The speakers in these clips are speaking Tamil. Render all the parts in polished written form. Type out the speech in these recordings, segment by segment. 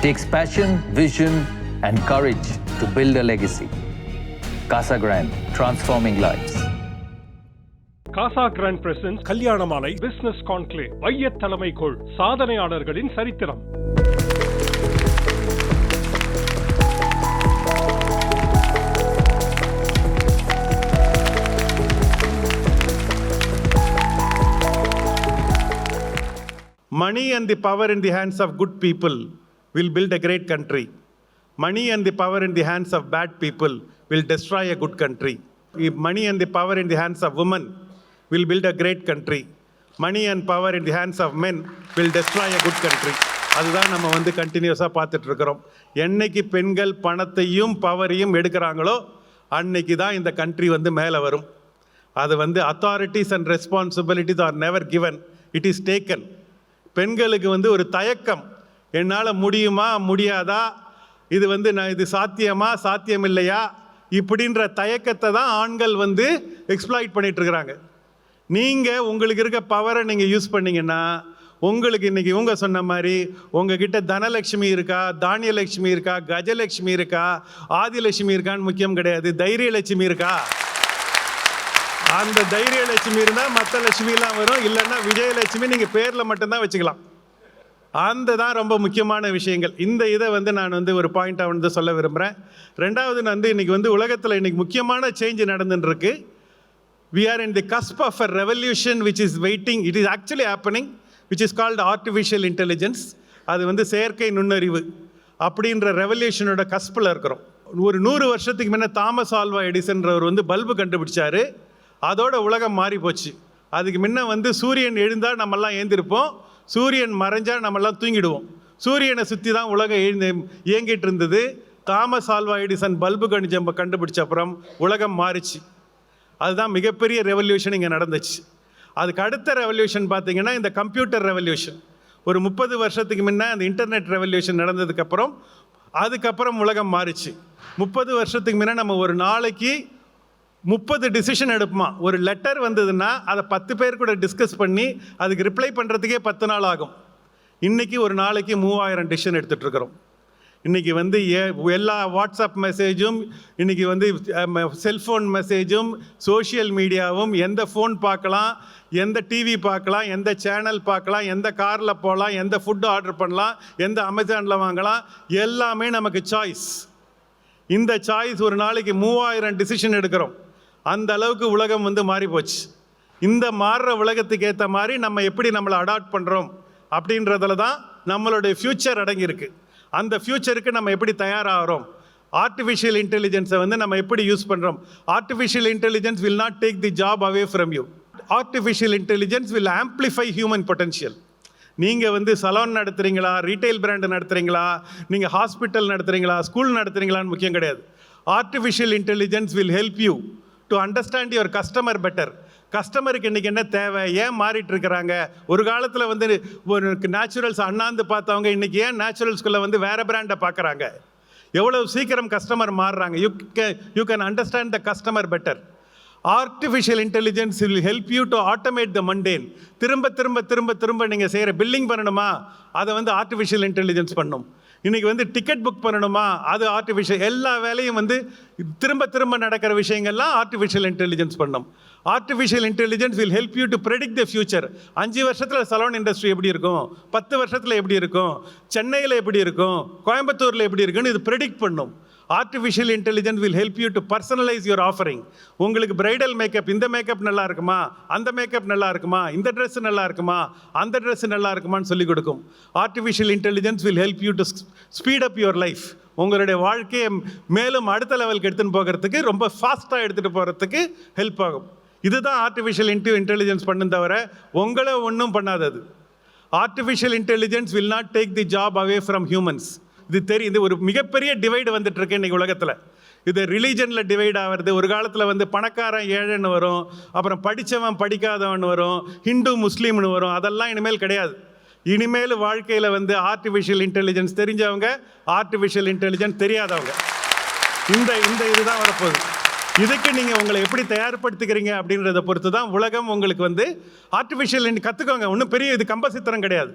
It takes passion, vision, and courage to build a legacy. Casa Grande, transforming lives. Casa grand presence Kalyanamalai business conclave வையத் தலைமைக்குள் சாதனையாளர்களின் சரித்திரம். Money and the power in the hands of good people will build a great country. Money and the power in the hands of bad people will destroy a good country. If money and the power in the hands of women will build a great country. Money and power in the hands of men will destroy a good country. அதுதான் நம்ம கண்டினியூஸாக பார்த்துட்டு இருக்கிறோம். என்னைக்கு பெண்கள் பணத்தையும் பவரையும் எடுக்கிறாங்களோ அன்னைக்கு தான் இந்த கண்ட்ரி மேலே வரும். அது authorities and responsibilities are never given, it is taken. பெண்களுக்கு ஒரு தயக்கம், என்னால் முடியுமா முடியாதா, இது சாத்தியமா சாத்தியம் இல்லையா, இப்படின்ற தயக்கத்தை தான் ஆண்கள் எக்ஸ்ப்ளாய்ட் பண்ணிட்டு இருக்கிறாங்க. நீங்கள் உங்களுக்கு இருக்க பவரை நீங்கள் யூஸ் பண்ணிங்கன்னா உங்களுக்கு இன்றைக்கி இவங்க சொன்ன மாதிரி உங்ககிட்ட தனலட்சுமி இருக்கா, தானியலட்சுமி இருக்கா, கஜலட்சுமி இருக்கா, ஆதிலட்சுமி இருக்கான்னு முக்கியம் கிடையாது, தைரியலட்சுமி இருக்கா. அந்த தைரியலட்சுமி இருந்தால் மற்ற லட்சுமிலாம் வரும், இல்லைன்னா விஜயலட்சுமி நீங்கள் பேரில் மட்டும்தான் வச்சுக்கலாம். அந்த தான் ரொம்ப முக்கியமான விஷயங்கள். இந்த இதை நான் ஒரு பாயிண்ட்டாக சொல்ல விரும்புகிறேன். ரெண்டாவது இன்றைக்கி உலகத்தில் இன்றைக்கி முக்கியமான சேஞ்ச் நடந்துருக்கு. We are in the cusp of a revolution which is waiting. It is actually happening, which is called artificial intelligence. அது செயற்கை நுண்ணறிவு அப்படின்ற ரெவல்யூஷனோட கஸ்பில் இருக்கிறோம். ஒரு 100 வருஷத்துக்கு முன்னே தாமஸ் ஆல்வா எடிசன்றவர் பல்பு கண்டுபிடிச்சார். அதோட உலகம் மாறி போச்சு. அதுக்கு முன்ன சூரியன் எழுந்தால் நம்மெல்லாம் ஏந்திருப்போம், சூரியன் மறைஞ்சால் நம்மெல்லாம் தூங்கிடுவோம். சூரியனை சுற்றி தான் உலகம் இயங்கிட்டு இருந்தது. தாமஸ் ஆல்வா எடிசன் பல்பு கண்டுபிடிச்ச அப்புறம் உலகம் மாறிச்சு. அதுதான் மிகப்பெரிய ரெவல்யூஷன் இங்கே நடந்துச்சு. அதுக்கு அடுத்த ரெவல்யூஷன் பார்த்திங்கன்னா இந்த கம்ப்யூட்டர் ரெவல்யூஷன். ஒரு 30 வருஷத்துக்கு முன்னே அந்த இன்டர்நெட் ரெவல்யூஷன் நடந்ததுக்கப்புறம் அதுக்கப்புறம் உலகம் மாறிச்சு. 30 வருஷத்துக்கு முன்னே நம்ம ஒரு நாளைக்கு 30 டிசிஷன் எடுப்போமா. ஒரு லெட்டர் வந்ததுன்னா அதை 10 பேர் கூட டிஸ்கஸ் பண்ணி அதுக்கு ரிப்ளை பண்ணுறதுக்கே 10 நாள் ஆகும். இன்றைக்கி ஒரு நாளைக்கு 3000 டிசிஷன் எடுத்துகிட்ருக்குறோம். இன்றைக்கி எல்லா வாட்ஸ்அப் மெசேஜும், இன்றைக்கி செல்ஃபோன் மெசேஜும், சோஷியல் மீடியாவும், எந்த ஃபோன் பார்க்கலாம், எந்த டிவி பார்க்கலாம், எந்த சேனல் பார்க்கலாம், எந்த காரில் போகலாம், எந்த ஃபுட்டு ஆர்டர் பண்ணலாம், எந்த அமேசானில் வாங்கலாம், எல்லாமே நமக்கு சாய்ஸ். இந்த சாய்ஸ் ஒரு நாளைக்கு 3000 டிசிஷன் எடுக்கிறோம். அந்த அளவுக்கு உலகம் மாறி போச்சு. இந்த மாறுற உலகத்துக்கு ஏற்ற மாதிரி நம்ம எப்படி நம்மளை அடாப்ட் பண்ணுறோம் அப்படின்றதுல தான் நம்மளுடைய ஃப்யூச்சர் அடங்கியிருக்கு. அந்த ஃப்யூச்சருக்கு நம்ம எப்படி தயாராகிறோம், ஆர்டிஃபிஷியல் இன்டெலிஜென்ஸை நம்ம எப்படி யூஸ் பண்ணுறோம். Artificial intelligence will not take the job away from you. Artificial intelligence will amplify human potential. நீங்கள் சலூன் நடத்துகிறீங்களா, ரீட்டைல் பிராண்டு நடத்துகிறீங்களா, நீங்கள் ஹாஸ்பிட்டல் நடத்துகிறீங்களா, ஸ்கூல் நடத்துகிறீங்களான்னு முக்கியம் கிடையாது. Artificial intelligence will help you to understand your customer better. கஸ்டமருக்கு இன்றைக்கி என்ன தேவை, ஏன் மாறிட்டு இருக்கிறாங்க. ஒரு காலத்தில் ஒரு நேச்சுரல்ஸ் அண்ணாந்து பார்த்தவங்க இன்றைக்கி ஏன் நேச்சுரல்ஸ்குள்ளே வேறு பிராண்டை பார்க்குறாங்க. எவ்வளோ சீக்கிரம் கஸ்டமர் மாறுறாங்க. You can understand the customer better. Artificial intelligence will help you to automate the mundane. திரும்ப திரும்ப திரும்ப திரும்ப நீங்கள் செய்கிற பில்லிங் பண்ணணுமா, அதை ஆர்டிஃபிஷியல் இன்டெலிஜென்ஸ் பண்ணும். இன்றைக்கி டிக்கெட் புக் பண்ணணுமா, அது ஆர்டிஃபிஷியல். எல்லா வேலையும் திரும்ப திரும்ப நடக்கிற விஷயங்கள்லாம் ஆர்டிஃபிஷியல் இன்டெலிஜென்ஸ் பண்ணும். Artificial intelligence will help you to predict the future. 5 வருஷத்தில் சலூன் இண்டஸ்ட்ரி எப்படி இருக்கும், 10 வருஷத்தில் எப்படி இருக்கும், சென்னையில் எப்படி இருக்கும், கோயம்புத்தூரில் எப்படி இருக்குன்னு இது ப்ரெடிக்ட் பண்ணும். Artificial intelligence will help you to personalise your offering. உங்களுக்கு பிரைடல் மேக்கப், இந்த மேக்கப் நல்லா இருக்குமா, அந்த மேக்கப் நல்லா இருக்குமா, இந்த ட்ரெஸ் நல்லா இருக்குமா, அந்த ட்ரெஸ் நல்லா இருக்குமான்னு சொல்லிக் கொடுக்கும். Artificial intelligence will help you to speed up your life. உங்களுடைய வாழ்க்கையை மேலும் அடுத்த லெவலுக்கு எடுத்துகிட்டு போகிறதுக்கு, ரொம்ப ஃபாஸ்ட்டாக எடுத்துகிட்டு போகிறதுக்கு ஹெல்ப் ஆகும். இதுதான் ஆர்டிஃபிஷியல் இன்டெலிஜென்ஸ் பண்ணும் தவிர உங்களை ஒன்றும் பண்ணாதது. Artificial intelligence will not take the job away from humans. இது தெரியுது. ஒரு மிகப்பெரிய டிவைடு வந்துட்டுருக்கு இன்றைக்கி உலகத்தில். இது ரிலீஜனில் டிவைட் ஆகிறது. ஒரு காலத்தில் பணக்காரன் ஏழைன்னு வரும், அப்புறம் படித்தவன் படிக்காதவன் வரும், ஹிந்து முஸ்லீம்னு வரும். அதெல்லாம் இனிமேல் கிடையாது. இனிமேல் வாழ்க்கையில் ஆர்டிஃபிஷியல் இன்டெலிஜென்ஸ் தெரிஞ்சவங்க, ஆர்டிஃபிஷியல் இன்டெலிஜென்ஸ் தெரியாதவங்க, இந்த இதுதான் வரப்போகுது. இதுக்கு நீங்கள் உங்களை எப்படி தயார்படுத்திக்கிறீங்க அப்படின்றத பொறுத்து தான் உலகம் உங்களுக்கு ஆர்டிஃபிஷியல் கற்றுக்கோங்க. ஒன்றும் பெரிய இது கம்பசித்திரம் கிடையாது.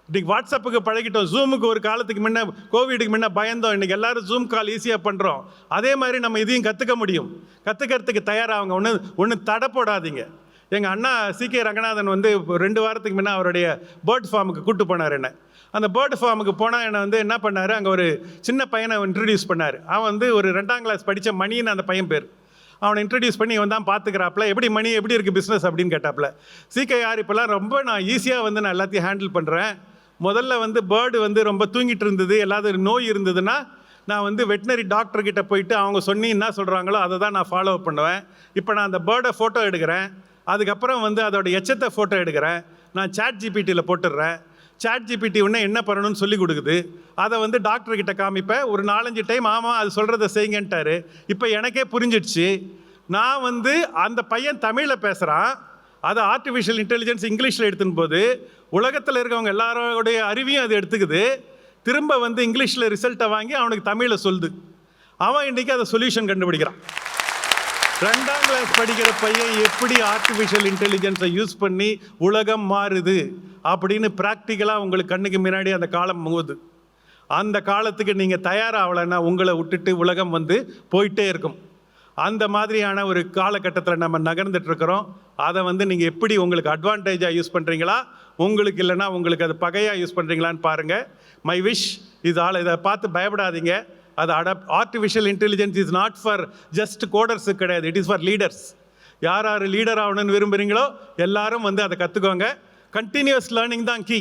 இன்றைக்கி வாட்ஸ்அப்புக்கு பழகிட்டோம், ஜூமுக்கு ஒரு காலத்துக்கு முன்னே கோவிடுக்கு முன்னே பயந்தோம், இன்றைக்கி எல்லோரும் ஜூம் கால் ஈஸியாக பண்ணுறோம். அதே மாதிரி நம்ம இதையும் கற்றுக்க முடியும். கற்றுக்கிறதுக்கு தயாராகுங்க, ஒன்று தடை போடாதீங்க. எங்கள் அண்ணா CK ரங்கநாதன் வந்து 2 வாரத்துக்கு முன்னே அவருடைய பேர்ட் ஃபார்முக்கு கூப்பிட்டு போனார் என்ன. அந்த பேர்டு ஃபார்முக்கு போனால் என்னை வந்து என்ன பண்ணார், அங்கே ஒரு சின்ன பையனை இன்ட்ரடியூஸ் பண்ணார். அவன் வந்து ஒரு 2ஆம் கிளாஸ் படித்த மணின்னு அந்த பையன் பேர். அவனை இன்ட்ரடியூஸ் பண்ணி இவன் தான் பார்த்துக்கிறாப்புல. எப்படி மணி எப்படி இருக்குது பிஸ்னஸ் அப்படின்னு கேட்டாப்புல. CK யார் இப்போல்லாம் ரொம்ப நான் ஈஸியாக வந்து நான் எல்லாத்தையும் ஹேண்டில் பண்ணுறேன். முதல்ல வந்து பேர்டு வந்து ரொம்ப தூங்கிட்டு இருந்தது, எல்லாரும் நோய் இருந்ததுன்னா நான் வந்து வெட்டினரி டாக்டர்கிட்ட போயிட்டு அவங்க சொன்னி என்ன சொல்கிறாங்களோ அதை தான் நான் ஃபாலோ பண்ணுவேன். இப்போ நான் அந்த பேர்டை ஃபோட்டோ எடுக்கிறேன், அதுக்கப்புறம் வந்து அதோட எச்சத்தை ஃபோட்டோ எடுக்கிறேன், நான் ChatGPTயில் போட்டுடுறேன். ChatGPT உடனே என்ன பண்ணணும்னு சொல்லி கொடுக்குது. அதை வந்து டாக்டர்கிட்ட காமிப்பேன். ஒரு 4-5 டைம் ஆமாம் அது சொல்கிறத செய்யுங்கன்ட்டாரு. இப்போ எனக்கே புரிஞ்சிடுச்சு. நான் வந்து அந்த பையன் தமிழில் பேசுகிறான், அதை ஆர்டிஃபிஷியல் இன்டெலிஜென்ஸ் இங்கிலீஷில் எடுத்துன்னு போது உலகத்தில் இருக்கவங்க எல்லாரோடைய அறிவையும் அது எடுத்துக்குது. திரும்ப வந்து இங்கிலீஷில் ரிசல்ட்டை வாங்கி அவனுக்கு தமிழில் சொல்லுது. அவன் இன்றைக்கி அதை சொல்யூஷன் கண்டுபிடிக்கிறான். 2ஆம் கிளாஸ் படிக்கிற பையன் எப்படி ஆர்டிஃபிஷியல் இன்டெலிஜென்ஸை யூஸ் பண்ணி உலகம் மாறுது அப்படின்னு ப்ராக்டிக்கலாக உங்களுக்கு கண்ணுக்கு முன்னாடி அந்த காலம் போகுது. அந்த காலத்துக்கு நீங்கள் தயாராகலைன்னா உங்களை விட்டுட்டு உலகம் வந்து போயிட்டே இருக்கும். அந்த மாதிரியான ஒரு காலகட்டத்தில் நம்ம நகர்ந்துட்டுருக்கிறோம். அதை வந்து நீங்கள் எப்படி உங்களுக்கு அட்வான்டேஜாக யூஸ் பண்ணுறீங்களா, உங்களுக்கு இல்லைன்னா உங்களுக்கு அது பகையாக யூஸ் பண்ணுறீங்களான்னு பாருங்கள். மை விஷ் இது இதை பார்த்து பயப்படாதீங்க. அது artificial intelligence is not for just coders கிடையாது, இட் இஸ் ஃபார் லீடர்ஸ். யார் யார் லீடர் ஆகணும்னு விரும்புகிறீங்களோ எல்லாரும் வந்து அதை கற்றுக்கோங்க. கண்டினியூஸ் லேர்னிங் தான் கீ.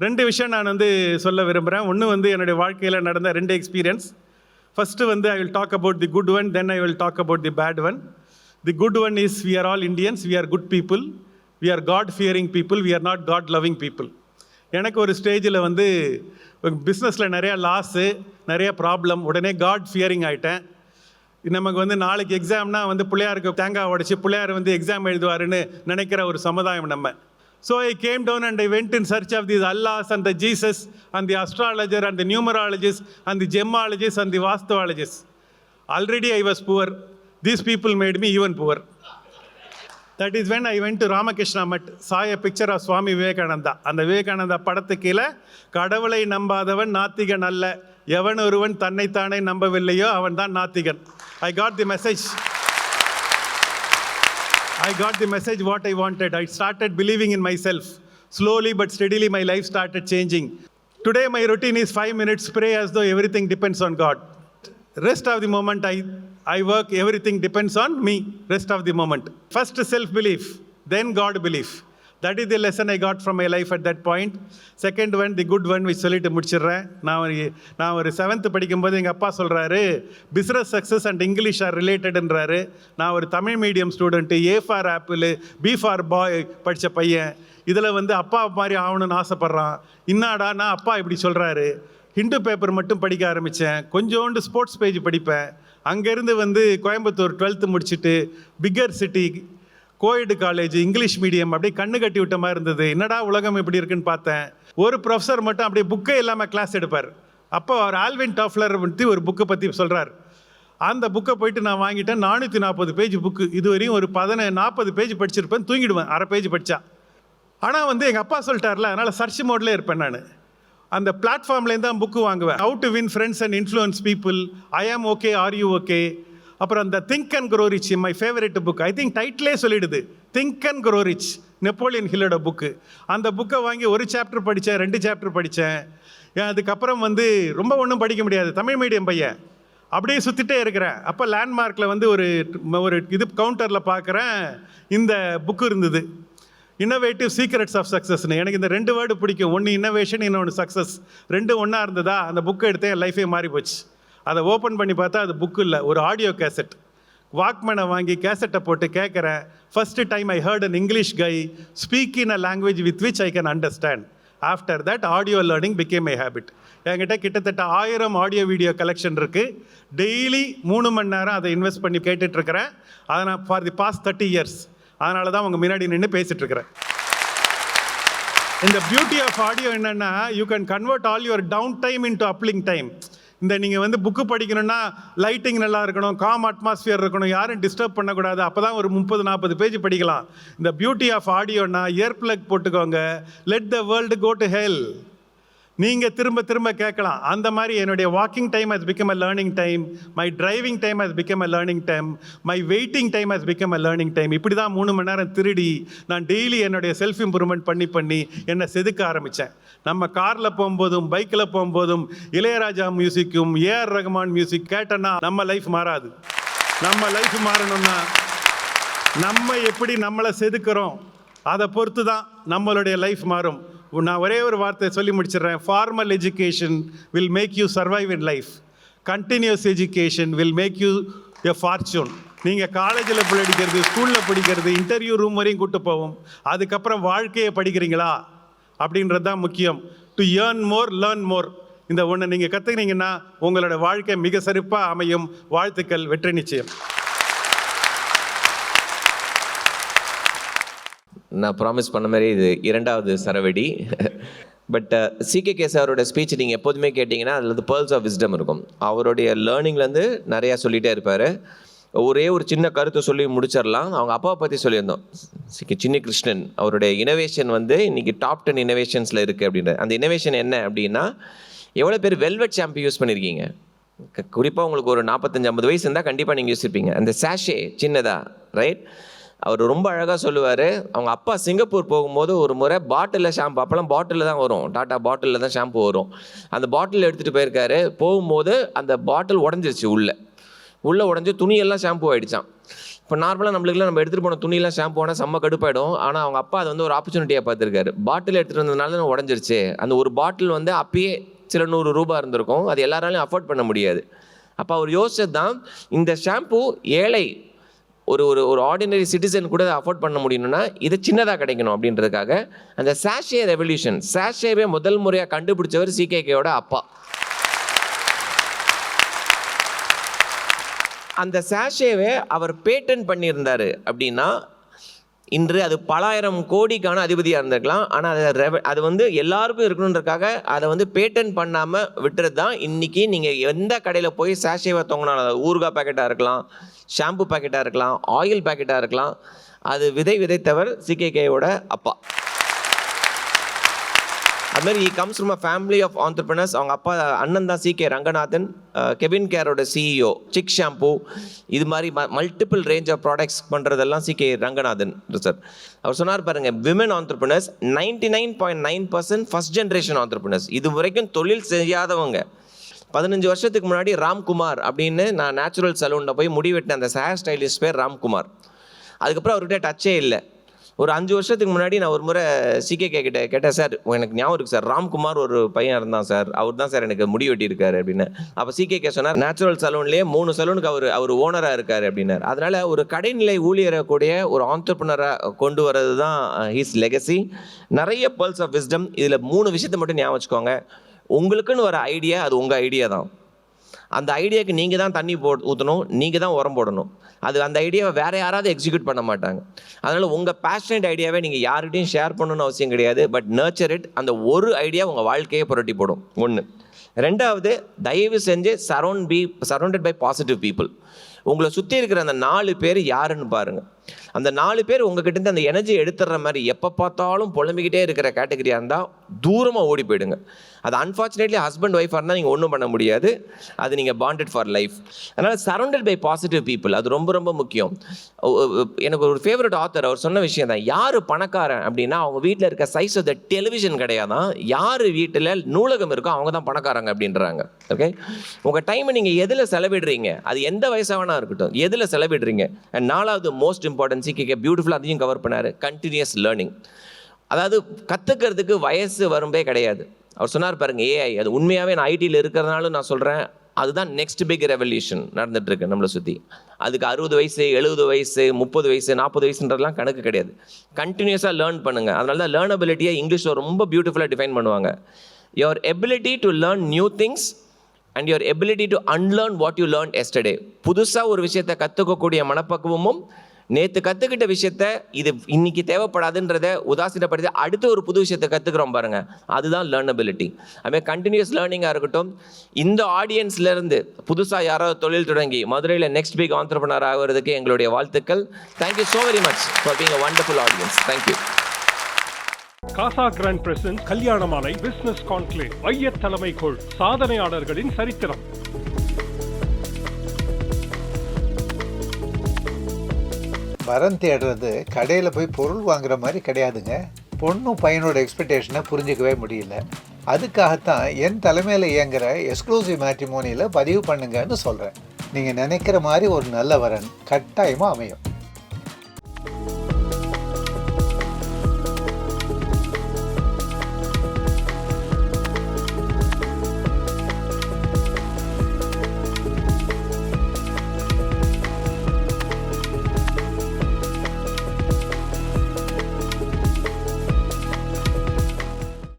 2 விஷயம் நான் வந்து சொல்ல விரும்புகிறேன். ஒன்று வந்து என்னுடைய வாழ்க்கையில் நடந்த 2 எக்ஸ்பீரியன்ஸ். ஃபஸ்ட்டு வந்து I will talk about the good one, then I will talk about the bad one. The good one is we are all Indians, we are good people, we are God fearing people, we are not God loving people. எனக்கு ஒரு ஸ்டேஜில் வந்து பிஸ்னஸில் நிறையா லாஸு, நிறைய ப்ராப்ளம், உடனே காட் ஃபியரிங் ஆகிட்டேன். நமக்கு வந்து நாளைக்கு எக்ஸாம்னா வந்து பிள்ளையாருக்கு தேங்காய் உடைச்சி பிள்ளையார் வந்து எக்ஸாம் எழுதுவாருன்னு நினைக்கிற ஒரு சமுதாயம் நம்ம. So I came down and I went in search of these Allahs and the Jesus and the astrologer and the numerologist and the gemologist and the vastuologist. Already I was poor. These people made me even poor. That is when I went to Ramakrishna Math, saw a picture of Swami Vivekananda. அந்த விவேகானந்தா படத்துக்கு கீழே கடவுளை நம்பாதவன் நாத்திகன் அல்ல, எவன் ஒருவன் தன்னைத்தானே நம்பவில்லையோ அவன் தான் நாத்திகன். I got the message. I got the message what I wanted. I started believing in myself. Slowly but steadily my life started changing. Today my routine is 5 minutes pray as though everything depends on God. Rest of the moment I work, everything depends on me. Rest of the moment. First self-belief, then God belief. That is the lesson I got from my life at that point. Second one, the good one, which சொல்லிட்டு முடிச்சிடுறேன். நான் ஒரு 7th படிக்கும்போது எங்கள் அப்பா சொல்கிறாரு, business success and English are ரிலேட்டடுன்றாரு. நான் ஒரு தமிழ் medium student, A for apple, B for boy படித்த பையன். இதில் வந்து அப்பா மாதிரி ஆகணும்னு ஆசைப்பட்றான். இன்னாடா நான் அப்பா இப்படி சொல்கிறாரு. ஹிந்து பேப்பர் மட்டும் படிக்க ஆரம்பித்தேன். கொஞ்சோண்டு ஸ்போர்ட்ஸ் பேஜ் படிப்பேன். அங்கேருந்து வந்து கோயம்புத்தூர் 12th முடிச்சுட்டு bigger city co-ed college English medium அப்படியே கண்ணு கட்டி விட்ட மாதிரி இருந்தது. என்னடா உலகம் எப்படி இருக்குன்னு பார்த்தேன். ஒரு ப்ரொஃபஸர் மட்டும் அப்படியே புக்கே இல்லாமல் கிளாஸ் எடுப்பார். அப்போ அவர் ஆல்வின் டாஃப்லர் பற்றி ஒரு புக்கை பற்றி சொல்கிறார். அந்த புக்கை போயிட்டு நான் வாங்கிட்டேன். 440 பேஜ் புக்கு. இதுவரையும் ஒரு 40 பேஜ் படிச்சிருப்பேன், தூங்கிடுவேன் அரை பேஜ் படித்தா. ஆனால் வந்து எங்கள் அப்பா சொல்லிட்டார்ல, அதனால் சர்ச் மோட்லேயே இருப்பேன் நான். அந்த பிளாட்ஃபார்ம்லேருந்து தான் புக்கு வாங்குவேன். How to win friends and influence people, I am okay, are you okay. அப்புறம் அந்த think and grow rich, my favourite book. I think டைட்டிலே சொல்லிடுது, think and grow rich, Napoleon ஹில்லோட புக்கு. அந்த புக்கை வாங்கி 1 சாப்டர் படித்தேன், 2 சாப்டர் படித்தேன். அதுக்கப்புறம் வந்து ரொம்ப ஒன்றும் படிக்க முடியாது, தமிழ் மீடியம் பையன், அப்படியே சுற்றிட்டே இருக்கிறேன். அப்போ லேண்ட்மார்க்கில் வந்து ஒரு இது கவுண்டரில் பார்க்குறேன், இந்த புக்கு இருந்தது, இன்னோவேட்டிவ் சீக்ரெட்ஸ் ஆஃப் சக்ஸஸ்னு. எனக்கு இந்த 2 வேர்டு பிடிக்கும். ஒன்று இன்னோவேஷன், இன்னொன்று சக்ஸஸ். 2 ஒன்றா இருந்ததா, அந்த புக்கை எடுத்தேன், என் லைஃபே மாறி போச்சு. அதை ஓப்பன் பண்ணி பார்த்தா அது புக்கு இல்லை, ஒரு ஆடியோ கேசட். வாக்மேனை வாங்கி கேசட்டை போட்டு கேட்குறேன். First time I heard an English guy speak in a language with which I can understand. After that audio learning became my habit. என்கிட்ட கிட்டத்தட்ட 1000 ஆடியோ வீடியோ கலெக்ஷன் இருக்குது. டெய்லி 3 மணி நேரம் அதை இன்வெஸ்ட் பண்ணி கேட்டுட்ருக்கிறேன். அதை நான் ஃபார் தி பாஸ்ட் 30 இயர்ஸ் அதனால தான் உங்கள் முன்னாடி நின்று பேசிகிட்ருக்கிறேன். இந்த பியூட்டி ஆஃப் ஆடியோ என்னென்னா, you can convert all your down time into uplink time. இந்த நீங்கள் வந்து புக்கு படிக்கணும்னா லைட்டிங் நல்லா இருக்கணும், காம் அட்மாஸ்பியர் இருக்கணும், யாரும் டிஸ்டர்ப் பண்ணக்கூடாது, அப்போ தான் ஒரு 30-40 பேஜ் படிக்கலாம். இந்த பியூட்டி ஆஃப் ஆடியோனா இயர் பிளக் போட்டுக்கோங்க, let the world go to hell. நீங்கள் திரும்ப திரும்ப கேட்கலாம். அந்த மாதிரி என்னுடைய walking time has become a learning time, my driving time has become a learning time, my waiting time has become a learning time. இப்படி தான் 3 மணி நேரம் திருடி நான் டெய்லி என்னுடைய செல்ஃப் இம்ப்ரூவ்மெண்ட் பண்ணி என்னை செதுக்க ஆரம்பித்தேன். நம்ம காரில் போகும்போதும் பைக்கில் போகும்போதும் இளையராஜா மியூசிக்கும் ஏஆர் ரஹ்மான் மியூசிக் கேட்டோன்னா நம்ம லைஃப் மாறாது. நம்ம லைஃப் மாறணும்னா நம்ம எப்படி நம்மளை செதுக்கிறோம் அதை பொறுத்து தான் நம்மளுடைய லைஃப் மாறும். நான் ஒரே ஒரு வார்த்தை சொல்லி முடிச்சிடுறேன். Formal education will make you survive in life. Continuous education will make you a fortune. நீங்கள் காலேஜில் படிக்கிறது, ஸ்கூலில் படிக்கிறது, இன்டர்வியூ ரூம் வரையும் கூட்டு போவோம். அதுக்கப்புறம் வாழ்க்கையை படிக்கிறீங்களா அப்படின்றது தான் முக்கியம். To earn more, learn more. இந்த ஒன்று நீங்கள் கற்றுக்கினீங்கன்னா உங்களோட வாழ்க்கை மிக சிறப்பாக அமையும். வாழ்த்துக்கள், வெற்றி நிச்சயம். நான் ப்ராமிஸ் பண்ண மாதிரி இது 2வது சரவெடி. பட் சிகே சாரோட ஸ்பீச் நீங்கள் எப்போதுமே கேட்டிங்கன்னா அதில் வந்து பேர்ல்ஸ் ஆஃப் விஸ்டம் இருக்கும். அவருடைய லேர்னிங்லேருந்து நிறையா சொல்லிகிட்டே இருப்பார். ஒரே ஒரு சின்ன கருத்தை சொல்லி முடிச்சிடலாம். அவங்க அப்பாவை பற்றி சொல்லியிருந்தோம், சின்ன கிருஷ்ணன். அவருடைய இனோவேஷன் வந்து இன்றைக்கி டாப் 10 இனோவேஷன்ஸில் இருக்குது அப்படின்ற. அந்த இனோவேஷன் என்ன அப்படின்னா, எவ்வளோ பேர் வெல்வெட் ஷாம்பு யூஸ் பண்ணியிருக்கீங்க? குறிப்பாக உங்களுக்கு ஒரு 45-50 வயசு இருந்தால் கண்டிப்பாக நீங்கள் யூஸ் இருப்பீங்க. அந்த சாஷே சின்னதாக, ரைட்? அவர் ரொம்ப அழகாக சொல்லுவார். அவங்க அப்பா சிங்கப்பூர் போகும்போது ஒரு முறை பாட்டிலில் ஷாம்பு, அப்போல்லாம் பாட்டிலில் தான் வரும், டாட்டா பாட்டிலில் தான் ஷாம்பு வரும். அந்த பாட்டில் எடுத்துகிட்டு போயிருக்காரு. போகும்போது அந்த பாட்டில் உடஞ்சிருச்சு, உள்ளே உடஞ்சி துணியெல்லாம் ஷாம்பு ஆகிடுச்சான். இப்போ நார்மலாக நம்மளுக்குலாம் நம்ம எடுத்துகிட்டு போன துணியெல்லாம் ஷாம்பு ஆனால் செம்ம கடுப்பாயிடும். ஆனால் அவங்க அப்பா அது வந்து ஒரு ஆப்பர்ச்சுனிட்டியாக பார்த்துருக்காரு. பாட்டில் எடுத்துகிட்டு வந்ததுனால உடஞ்சிருச்சு. அந்த ஒரு பாட்டில் வந்து அப்பயே சில 100 ரூபா இருந்திருக்கும், அது எல்லாராலையும் அஃபோர்ட் பண்ண முடியாது. அப்போ அவர் யோசிச்சது தான், இந்த ஷாம்பு ஏழை ஒரு ஒரு ஒரு ஆர்டினரி சிட்டிசன் கூட அஃபோர்ட் பண்ண முடியணும்னா இது சின்னதாக கிடைக்கணும் அப்படின்றதுக்காக அந்த சாஷே ரெவல்யூஷன், சாஷேவே முதல் முறையாக கண்டுபிடிச்சவர் சிகேகேயோட அப்பா. அந்த சாஷேவை அவர் பேட்டன் பண்ணியிருந்தார் அப்படின்னா இன்று அது பல ஆயிரம் கோடிக்கான அதிபதியாக இருந்திருக்கலாம். ஆனால் அது வந்து எல்லாருக்கும் இருக்கணுன்றதுக்காக அதை வந்து பேட்டன் பண்ணாமல் விட்டுறது தான். இன்றைக்கி நீங்கள் எந்த கடையில் போய் சாஷேவை தொங்கினாலும், ஊறுகாய் பேக்கெட்டாக இருக்கலாம், ஷாம்பு பேக்கெட்டாக இருக்கலாம், ஆயில் பேக்கெட்டாக இருக்கலாம், அது விதைத்தவர் சிகேகேயோட அப்பா. அதுமாதிரி comes from a family of entrepreneurs. அவங்க அப்பா அண்ணன் தான் சிகே ரங்கநாதன், கெவின் கேரோட சிஇஓ, சிக் ஷாம்பு, இது மாதிரி மல்டிபிள் ரேஞ்ச் ஆஃப் ப்ராடக்ட்ஸ் பண்ணுறதெல்லாம் சிகே ரங்கநாதன் சார். அவர் சொன்னார் பாருங்கள், women entrepreneurs 99.9% first generation entrepreneurs. இது வரைக்கும் தொழில் செய்யாதவங்க. 15 வருஷத்துக்கு முன்னாடி ராம்குமார் அப்படின்னு நான் நேச்சுரல் சலூனில் போய் முடி வெட்டின அந்த ஹேர் ஸ்டைலிஸ்ட் பேர் ராம்குமார். அதுக்கப்புறம் அவர்கிட்ட டச்சே இல்லை. ஒரு 5 வருஷத்துக்கு முன்னாடி நான் ஒரு முறை சிகேகே கிட்ட கேட்டேன், சார் எனக்கு ஞாபகம் இருக்குது சார், ராம்குமார் ஒரு பையன் இருந்தான் சார், அவர் தான் சார் எனக்கு முடி வெட்டியிருக்காரு அப்படின்னு. அப்போ சிகேகே சொன்னார், நேச்சுரல் சலூன்லேயே 3 சலூனுக்கு அவர் ஓனராக இருக்கார் அப்படின்னார். அதனால் ஒரு கடைநிலை ஊழியரை கூடிய ஒரு ஆண்டர்பிரினராக கொண்டு வரது தான் ஹிஸ் லெகசி. நிறைய பேர்ல்ஸ் ஆஃப் விஸ்டம். இதில் 3 விஷயத்தை மட்டும் ஞாபகம் வச்சுக்கோங்க. உங்களுக்குன்னு வர ஐடியா, அது உங்கள் ஐடியா தான். அந்த ஐடியாவுக்கு நீங்கள் தான் தண்ணி ஊற்றணும், நீங்கள் தான் உரம் போடணும். அந்த ஐடியாவை வேறு யாராவது எக்ஸிக்யூட் பண்ண மாட்டாங்க. அதனால் உங்கள் பேஷனேட் ஐடியாவை நீங்கள் யார்கிட்டையும் ஷேர் பண்ணணும்னு அவசியம் கிடையாது. But nurture it. அந்த ஒரு ஐடியா உங்கள் வாழ்க்கையை புரட்டி போடும். 1. 2வது, தயவு செஞ்சு சரௌண்டட் பை பாசிட்டிவ் பீப்புள். உங்களை சுற்றி இருக்கிற அந்த 4 பேர் யாருன்னு பாருங்கள். அந்த 4 பேர் உங்ககிட்ட அந்த எனர்ஜி எடுத்துடுற மாதிரி எப்போ பார்த்தாலும் புலம்பிக்கிட்டே இருக்கிற கேட்டகரியாக இருந்தால் தூரமாக ஓடி போயிடுங்க. அது அன்ஃபார்ச்சுனேட்லி ஹஸ்பண்ட் ஒய்ஃபாக இருந்தால் நீங்கள் ஒன்றும் பண்ண முடியாது. அது நீங்கள் பாண்டட் ஃபார் லைஃப். அதனால் சரௌண்டட் பை பாசிட்டிவ் பீப்புள், அது ரொம்ப ரொம்ப முக்கியம். எனக்கு ஒரு ஃபேவரட் ஆத்தர் அவர் சொன்ன விஷயம் தான், யார் பணக்காரன் அப்படின்னா அவங்க வீட்டில் இருக்க சைஸ் ஆஃப் த டெலிவிஷன் கிடையாதான், யார் வீட்டில் நூலகம் இருக்கோ அவங்க தான் பணக்காரங்க அப்படின்றாங்க. ஓகே, உங்கள் டைமை நீங்கள் எதில் செலவிடுறீங்க, அது எந்த வயசாகனா இருக்கட்டும், எதில் செலவிடுறீங்க. அண்ட் 4வது மோஸ்ட் இம்பார்ட்டன்ட், சிகே பியூட்டிஃபுல்லாக அதையும் கவர் பண்ணார், கண்டினியூஸ் லேர்னிங். அதாவது கற்றுக்கிறதுக்கு வயசு வரம்பே கிடையாது. அவர் சொன்னார் பாருங்கள், ஏஐ, அது உண்மையாகவே நான் ஐடியில் இருக்கிறதுனால நான் சொல்கிறேன், அதுதான் நெக்ஸ்ட் பிக் ரெவல்யூஷன் நடந்துகிட்ருக்கு நம்மளை சுற்றி. அதுக்கு 60 வயசு 70 வயசு 30 வயசு 40 வயசுன்றதுலாம் கணக்கு கிடையாது. கண்டினியூஸாக லேர்ன் பண்ணுங்கள். அதனால தான் லேர்னபிலிட்டியை இங்கிலீஷில் ரொம்ப பியூட்டிஃபுல்லாக டிஃபைன் பண்ணுவாங்க. Your ability to learn new things and your ability to unlearn what you learn yesterday. புதுசாக ஒரு விஷயத்தை கற்றுக்கக்கூடிய மனப்பக்குவமும் நேற்று கற்றுக்கிட்ட விஷயத்த இது இன்னைக்கு தேவைப்படாதுன்றதை உதாசீனப்படுத்தி அடுத்த ஒரு புது விஷயத்தை கற்றுக்குறோம் பாருங்கள், அதுதான் லேர்னபிலிட்டி. அதுமாதிரி கண்டினியூஸ் லேர்னிங்காக இருக்கட்டும். இந்த ஆடியன்ஸ்லேருந்து புதுசாக யாராவது தொழில் தொடங்கி மதுரையில் நெக்ஸ்ட் பிக் ஆண்டர்பிரனர் ஆகிறதுக்கு எங்களுடைய வாழ்த்துக்கள். Thank you so very much for being a wonderful audience. Thank you. Gaza grand presence Kalyana Malai business conclave மைய தலைமைக்குள் சாதனையாளர்களின் சரித்திரம். வரன் தேடுறது கடையில் போய் பொருள் வாங்குற மாதிரி கிடையாதுங்க. பொண்ணும் பையனோட எக்ஸ்பெக்டேஷனை புரிஞ்சிக்கவே முடியல. அதுக்காகத்தான் என் தலைமையில் இயங்குகிற எக்ஸ்க்ளூசிவ் மேட்ரிமோனியில் பதிவு பண்ணுங்கன்னு சொல்கிறேன். நீங்கள் நினைக்கிற மாதிரி ஒரு நல்ல வரன் கட்டாயமாக அமையும்.